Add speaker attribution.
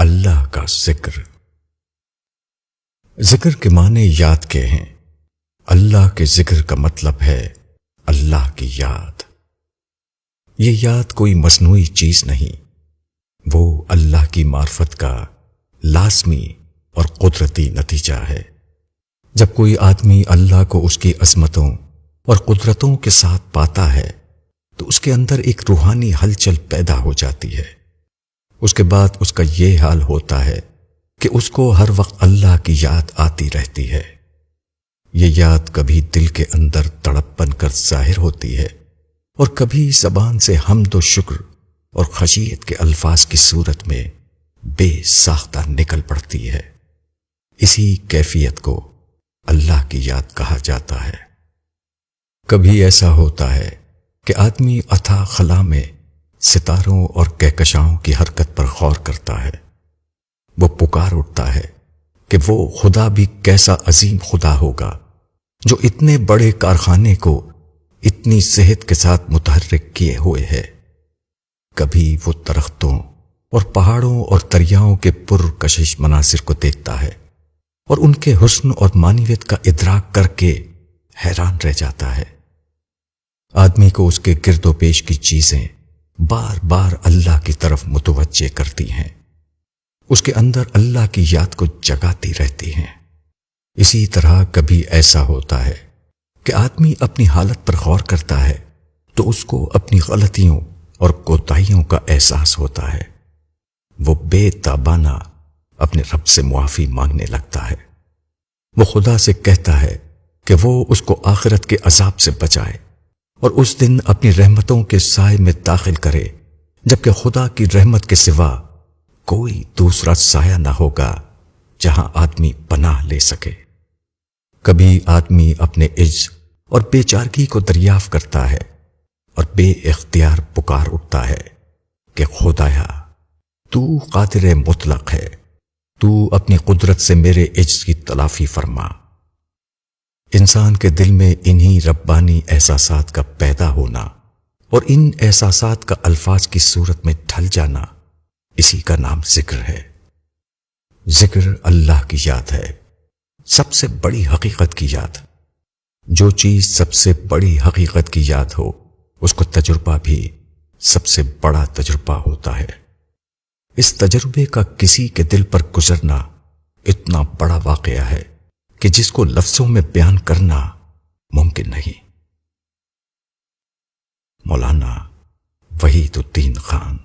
Speaker 1: اللہ کا ذکر۔ ذکر کے معنی یاد کے ہیں۔ اللہ کے ذکر کا مطلب ہے اللہ کی یاد۔ یہ یاد کوئی مصنوعی چیز نہیں، وہ اللہ کی معرفت کا لازمی اور قدرتی نتیجہ ہے۔ جب کوئی آدمی اللہ کو اس کی عظمتوں اور قدرتوں کے ساتھ پاتا ہے تو اس کے اندر ایک روحانی ہلچل پیدا ہو جاتی ہے۔ اس کے بعد اس کا یہ حال ہوتا ہے کہ اس کو ہر وقت اللہ کی یاد آتی رہتی ہے۔ یہ یاد کبھی دل کے اندر تڑپ بن کر ظاہر ہوتی ہے اور کبھی زبان سے حمد و شکر اور خشیت کے الفاظ کی صورت میں بے ساختہ نکل پڑتی ہے۔ اسی کیفیت کو اللہ کی یاد کہا جاتا ہے۔ کبھی ایسا ہوتا ہے کہ آدمی اتھاہ خلا میں ستاروں اور کہکشاؤں کی حرکت پر غور کرتا ہے۔ وہ پکار اٹھتا ہے کہ وہ خدا بھی کیسا عظیم خدا ہوگا جو اتنے بڑے کارخانے کو اتنی صحت کے ساتھ متحرک کیے ہوئے ہے۔ کبھی وہ درختوں اور پہاڑوں اور دریاؤں کے پرکشش مناظر کو دیکھتا ہے اور ان کے حسن اور معنویت کا ادراک کر کے حیران رہ جاتا ہے۔ آدمی کو اس کے گرد و پیش کی چیزیں بار بار اللہ کی طرف متوجہ کرتی ہیں، اس کے اندر اللہ کی یاد کو جگاتی رہتی ہیں۔ اسی طرح کبھی ایسا ہوتا ہے کہ آدمی اپنی حالت پر غور کرتا ہے تو اس کو اپنی غلطیوں اور کوتاہیوں کا احساس ہوتا ہے۔ وہ بے تابانہ اپنے رب سے معافی مانگنے لگتا ہے۔ وہ خدا سے کہتا ہے کہ وہ اس کو آخرت کے عذاب سے بچائے اور اس دن اپنی رحمتوں کے سائے میں داخل کرے جبکہ خدا کی رحمت کے سوا کوئی دوسرا سایہ نہ ہوگا جہاں آدمی پناہ لے سکے۔ کبھی آدمی اپنے عجز اور بے چارگی کو دریافت کرتا ہے اور بے اختیار پکار اٹھتا ہے کہ خدایا تو قادر مطلق ہے، تو اپنی قدرت سے میرے عجز کی تلافی فرما۔ انسان کے دل میں انہی ربانی احساسات کا پیدا ہونا اور ان احساسات کا الفاظ کی صورت میں ڈھل جانا، اسی کا نام ذکر ہے۔ ذکر اللہ کی یاد ہے، سب سے بڑی حقیقت کی یاد۔ جو چیز سب سے بڑی حقیقت کی یاد ہو اس کو تجربہ بھی سب سے بڑا تجربہ ہوتا ہے۔ اس تجربے کا کسی کے دل پر گزرنا اتنا بڑا واقعہ ہے کہ جس کو لفظوں میں بیان کرنا ممکن نہیں۔ مولانا وحید الدین خان۔